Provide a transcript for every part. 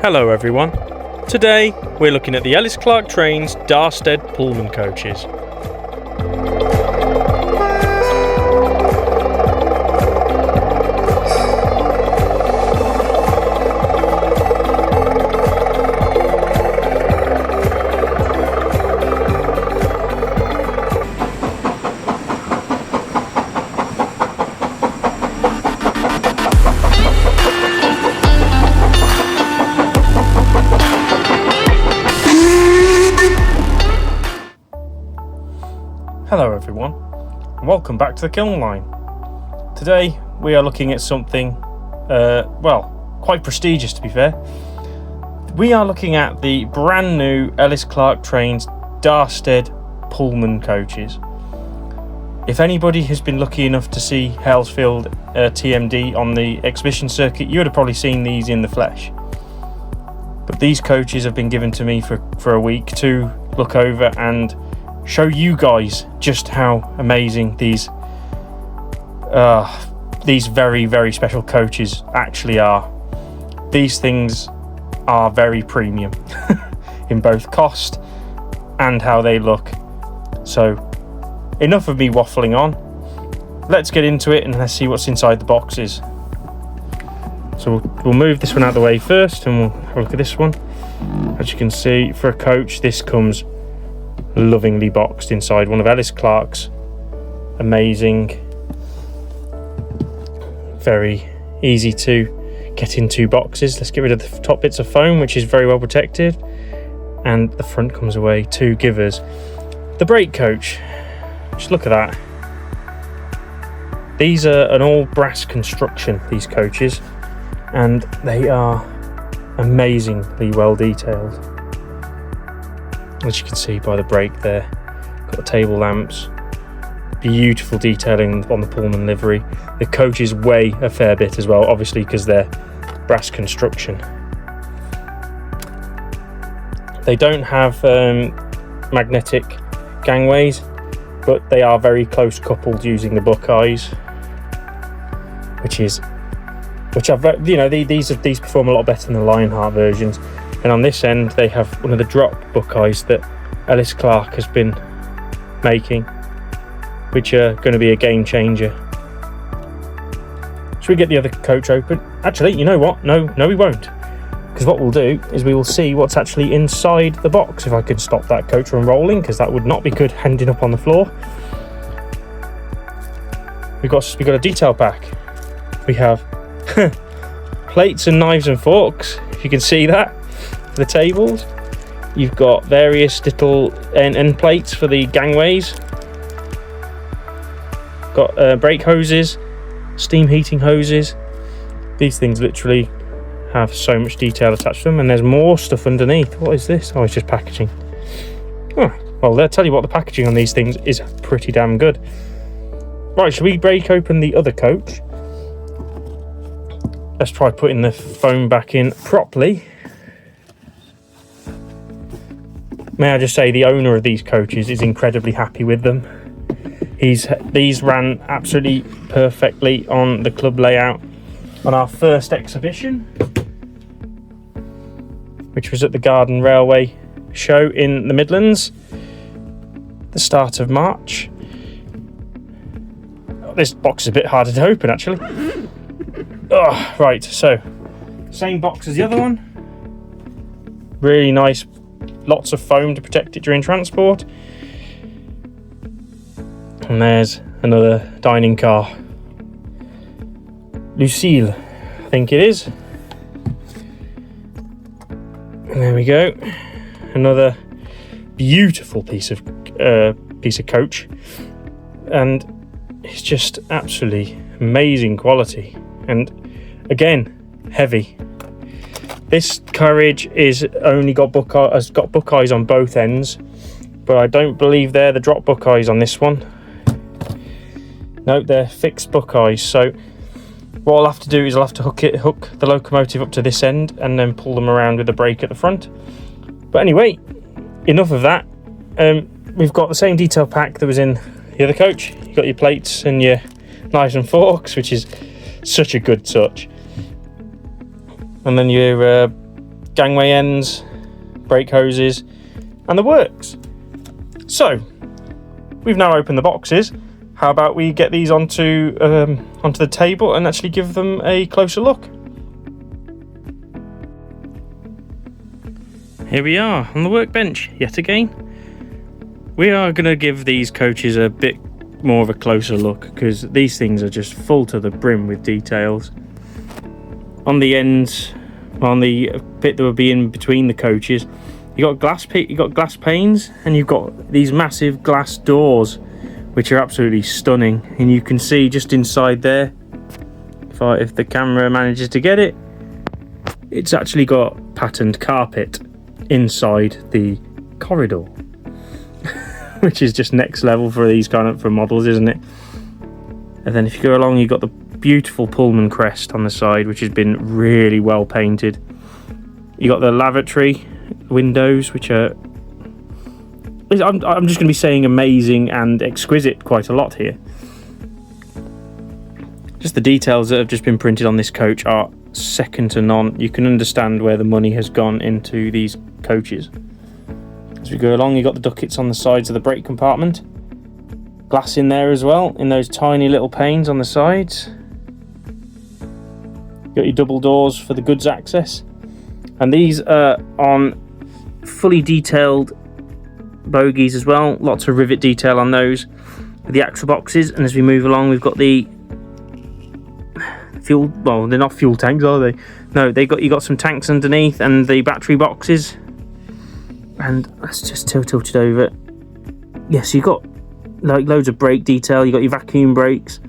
Hello everyone. Today we're looking at the Ellis Clark Trains Darstaed Pullman coaches. Hello everyone, and welcome back to the Kiln Line. Today we are looking at something, quite prestigious to be fair. We are looking at the brand new Ellis Clark Trains Darstaed Pullman coaches. If anybody has been lucky enough to see Hellsfield TMD on the exhibition circuit, you would have probably seen these in the flesh. But these coaches have been given to me for a week to look over and show you guys just how amazing these very, very special coaches actually are. These things are very premium in both cost and how they look. So enough of me waffling on. Let's get into it and let's see what's inside the boxes. So we'll move this one out of the way first and we'll have a look at this one. As you can see, for a coach, this comes lovingly boxed inside one of Ellis Clark's amazing, very easy to get into boxes. Let's get rid of the top bits of foam, which is very well protected, and the front comes away to give us the brake coach. Just look at that. These are an all brass construction, these coaches, and they are amazingly well detailed. As you can see by the brake there, got the table lamps, beautiful detailing on the Pullman livery. The coaches weigh a fair bit as well, obviously because they're brass construction. They don't have magnetic gangways, but they are very close coupled using the buckeyes, these perform a lot better than the Lionheart versions. And on this end, they have one of the drop buckeyes that Ellis Clark has been making, which are going to be a game changer. Should we get the other coach open? Actually, you know what? No, we won't. Because what we'll do is we will see what's actually inside the box. If I could stop that coach from rolling, because that would not be good ending up on the floor. We've got a detail pack. We have plates and knives and forks, if you can see that. The tables, you've got various little end plates for the gangways, got brake hoses, steam heating hoses. These things literally have so much detail attached to them, and there's more stuff underneath. What is this? Oh, it's just packaging. Oh, well, I'll tell you what, the packaging on these things is pretty damn good. Right, shall we break open the other coach? Let's try putting the foam back in properly. May I just say, the owner of these coaches is incredibly happy with them. These ran absolutely perfectly on the club layout on our first exhibition, which was at the Garden Railway show in the Midlands, the start of March. Oh, this box is a bit harder to open actually. Oh, right, so same box as the other one. Really nice. Lots of foam to protect it during transport. And there's another dining car. Lucille, I think it is. And there we go. Another beautiful piece of coach. And it's just absolutely amazing quality. And again, heavy. This carriage has got buckeyes on both ends, but I don't believe they're the drop buckeyes on this one. No, they're fixed buckeyes. So what I'll have to do is I'll have to hook the locomotive up to this end and then pull them around with the brake at the front. But anyway, enough of that. We've got the same detail pack that was in the other coach. You've got your plates and your knives and forks, which is such a good touch. And then your gangway ends, brake hoses, and the works. So we've now opened the boxes. How about we get these onto the table and actually give them a closer look. Here we are on the workbench yet again. We are going to give these coaches a bit more of a closer look because these things are just full to the brim with details. On the ends, on the bit that would be in between the coaches, you got glass panes, and you've got these massive glass doors, which are absolutely stunning. And you can see just inside there, if the camera manages to get it, it's actually got patterned carpet inside the corridor, which is just next level for these kind of models, isn't it? And then if you go along, you've got the beautiful Pullman crest on the side, which has been really well painted. You got the lavatory windows, which are, I'm just going to be saying amazing and exquisite quite a lot here. Just the details that have just been printed on this coach are second to none. You can understand where the money has gone into these coaches. As we go along, you've got the ducats on the sides of the brake compartment. Glass in there as well, in those tiny little panes on the sides. You've got your double doors for the goods access. And these are on fully detailed bogies as well. Lots of rivet detail on those with the axle boxes. And as we move along, we've got the fuel, well, they're not fuel tanks, are they? No, you got some tanks underneath and the battery boxes. And let's just tilt it over. Yes, you've got like loads of brake detail. You've got your vacuum brakes.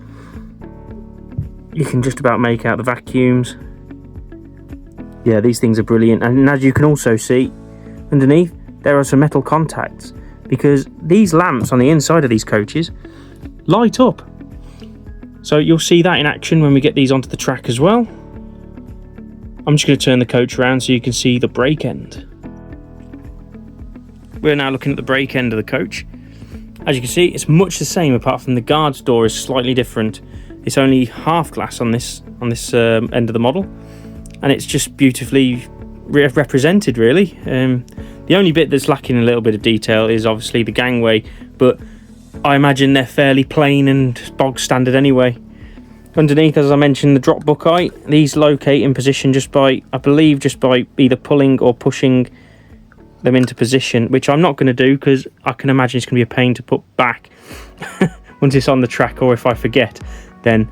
You can just about make out the vacuums. Yeah, these things are brilliant. And as you can also see underneath, there are some metal contacts, because these lamps on the inside of these coaches light up. So you'll see that in action when we get these onto the track as well. I'm just going to turn the coach around so you can see the brake end. We're now looking at the brake end of the coach. As you can see, it's much the same, apart from the guard's door is slightly different. It's only half glass on this end of the model, and it's just beautifully represented, really. The only bit that's lacking a little bit of detail is obviously the gangway, but I imagine they're fairly plain and bog standard anyway. Underneath, as I mentioned, the drop buckeye, these locate in position just by, I believe, just by either pulling or pushing them into position, which I'm not going to do because I can imagine it's going to be a pain to put back once it's on the track, or if I forget, then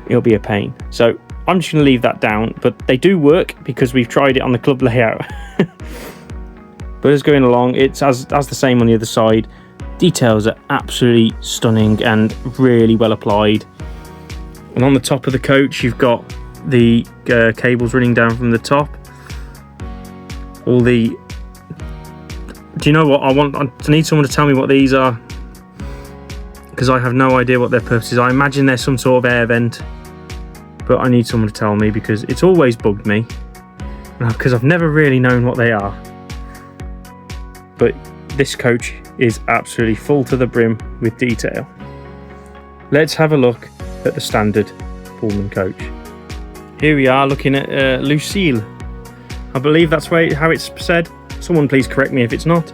it'll be a pain. So I'm just going to leave that down, but they do work because we've tried it on the club layout. But as going along, it's as the same on the other side. Details are absolutely stunning and really well applied. And on the top of the coach, you've got the cables running down from the top. All the... Do you know what? I need someone to tell me what these are, because I have no idea what their purpose is. I imagine they're some sort of air vent, but I need someone to tell me, because it's always bugged me, because I've never really known what they are. But this coach is absolutely full to the brim with detail. Let's have a look at the standard Pullman coach. Here we are looking at Lucille. I believe that's how it's said. Someone please correct me if it's not.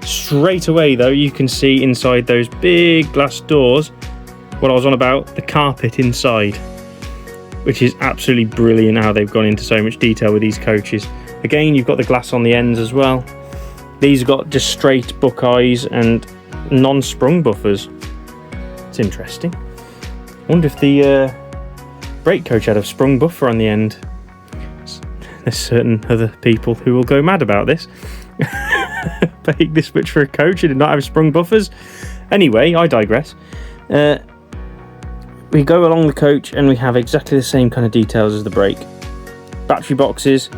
Straight away though, you can see inside those big glass doors what I was on about, the carpet inside, which is absolutely brilliant how they've gone into so much detail with these coaches. Again, you've got the glass on the ends as well. These have got just straight buckeyes and non-sprung buffers. It's interesting. I wonder if the brake coach had a sprung buffer on the end. There's certain other people who will go mad about this. Paying this much for a coach who did not have sprung buffers. Anyway, I digress. We go along the coach and we have exactly the same kind of details as the brake. Battery boxes,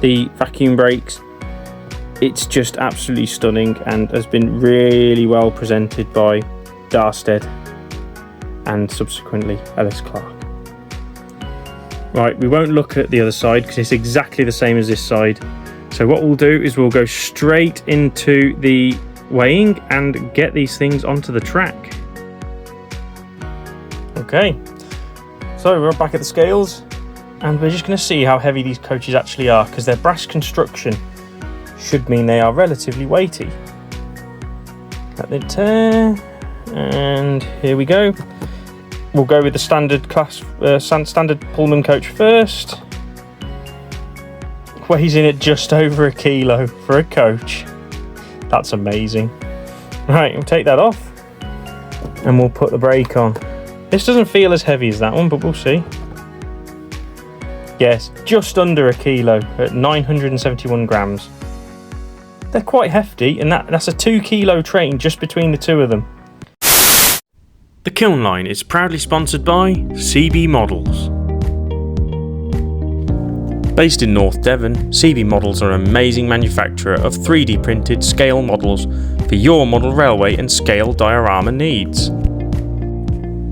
the vacuum brakes. It's just absolutely stunning and has been really well presented by Darstaed and subsequently Ellis Clark. Right, we won't look at the other side because it's exactly the same as this side. So what we'll do is we'll go straight into the weighing and get these things onto the track. Okay, so we're back at the scales and we're just going to see how heavy these coaches actually are, because their brass construction should mean they are relatively weighty. Let it turn, and here we go. We'll go with the standard Pullman coach first. Weighs in at just over 1 kilo for a coach. That's amazing. Right, we'll take that off and we'll put the brake on. This doesn't feel as heavy as that one, but we'll see. Yes, just under 1 kilo at 971 grams. They're quite hefty, and that's a 2 kilo train just between the two of them. The Kiln Line is proudly sponsored by CB Models. Based in North Devon, CB Models are an amazing manufacturer of 3D printed scale models for your model railway and scale diorama needs.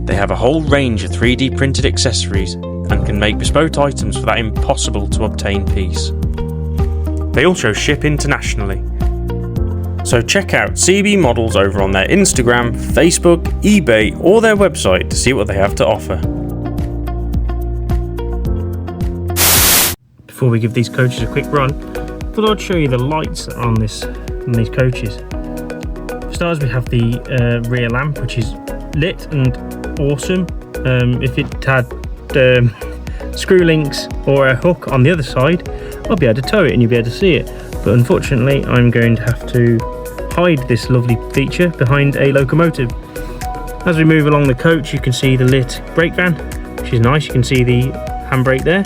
They have a whole range of 3D printed accessories and can make bespoke items for that impossible to obtain piece. They also ship internationally. So check out CB Models over on their Instagram, Facebook, eBay or their website to see what they have to offer. Before we give these coaches a quick run, I thought I'd show you the lights that are on these coaches. For starters, we have the rear lamp, which is lit and awesome. If it had screw links or a hook on the other side, I'll be able to tow it and you'll be able to see it. But unfortunately, I'm going to have to hide this lovely feature behind a locomotive. As we move along the coach, you can see the lit brake van, which is nice. You can see the handbrake there.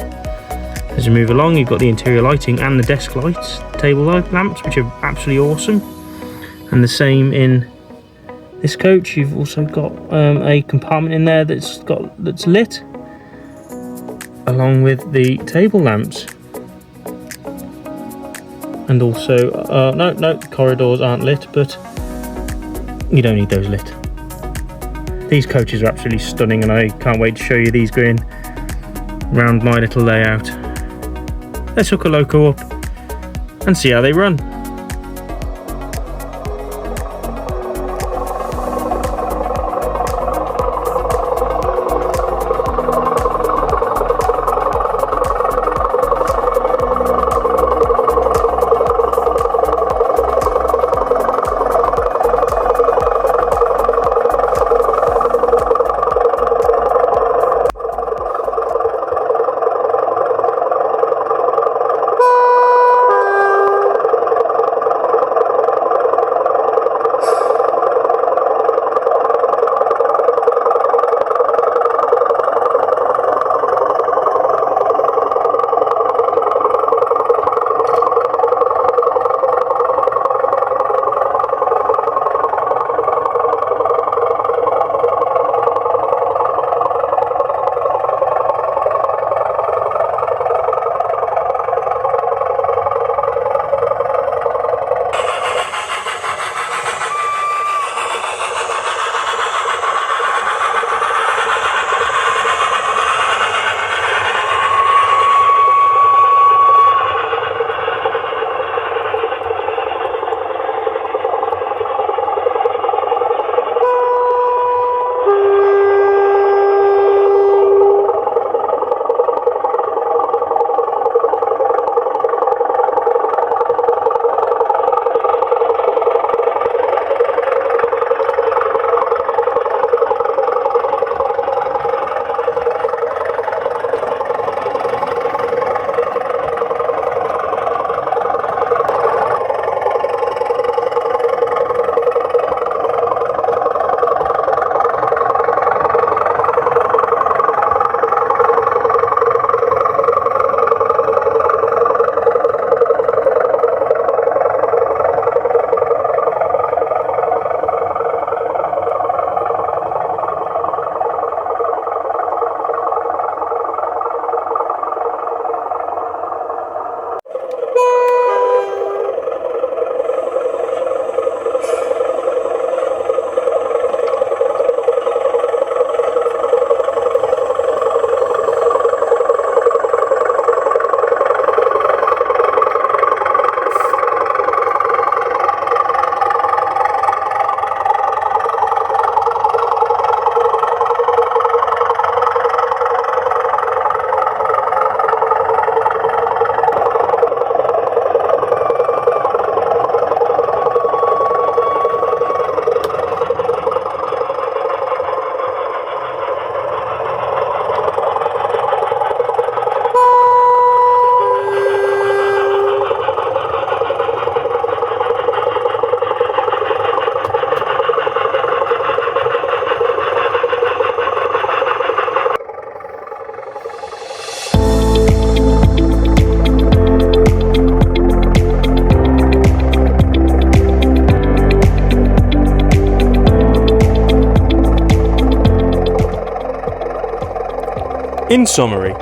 As we move along, you've got the interior lighting and the desk lights, table lamps, which are absolutely awesome. And the same in this coach. You've also got a compartment in there that's lit, along with the table lamps. And also, no, the corridors aren't lit, but you don't need those lit. These coaches are absolutely stunning, and I can't wait to show you these going round my little layout. Let's hook a loco up and see how they run. In summary,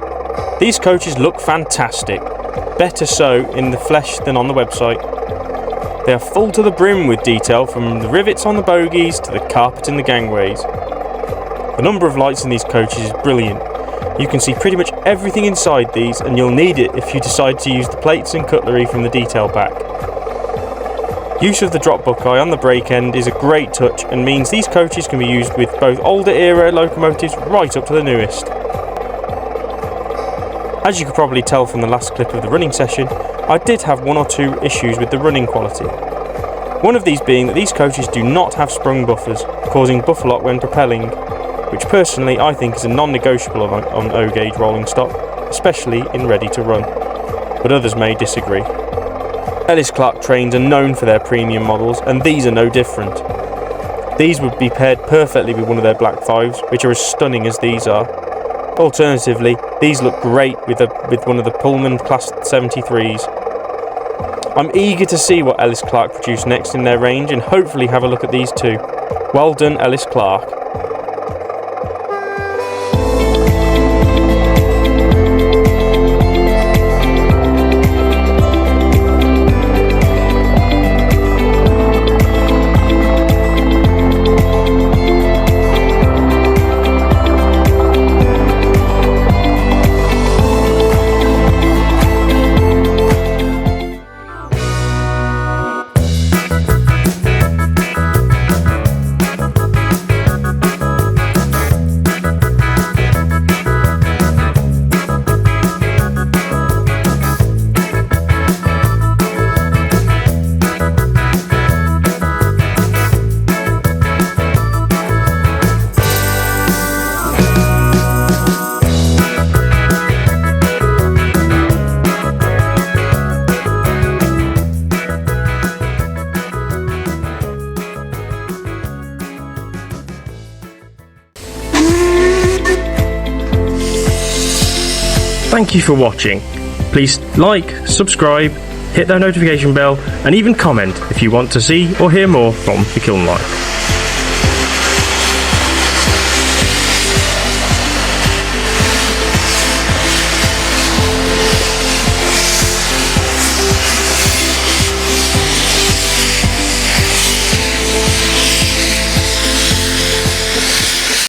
these coaches look fantastic, better so in the flesh than on the website. They are full to the brim with detail, from the rivets on the bogies to the carpet in the gangways. The number of lights in these coaches is brilliant. You can see pretty much everything inside these, and you'll need it if you decide to use the plates and cutlery from the detail pack. Use of the drop buckeye on the brake end is a great touch and means these coaches can be used with both older era locomotives right up to the newest. As you could probably tell from the last clip of the running session, I did have one or two issues with the running quality. One of these being that these coaches do not have sprung buffers, causing buffer lock when propelling, which personally I think is a non-negotiable on O-gauge rolling stock, especially in ready to run, but others may disagree. Ellis Clark Trains are known for their premium models, and these are no different. These would be paired perfectly with one of their Black 5s, which are as stunning as these are. Alternatively, these look great with one of the Pullman Class 73s. I'm eager to see what Ellis Clark produce next in their range, and hopefully have a look at these too. Well done, Ellis Clark. Thank you for watching. Please like, subscribe, hit that notification bell, and even comment if you want to see or hear more from the Kiln Line.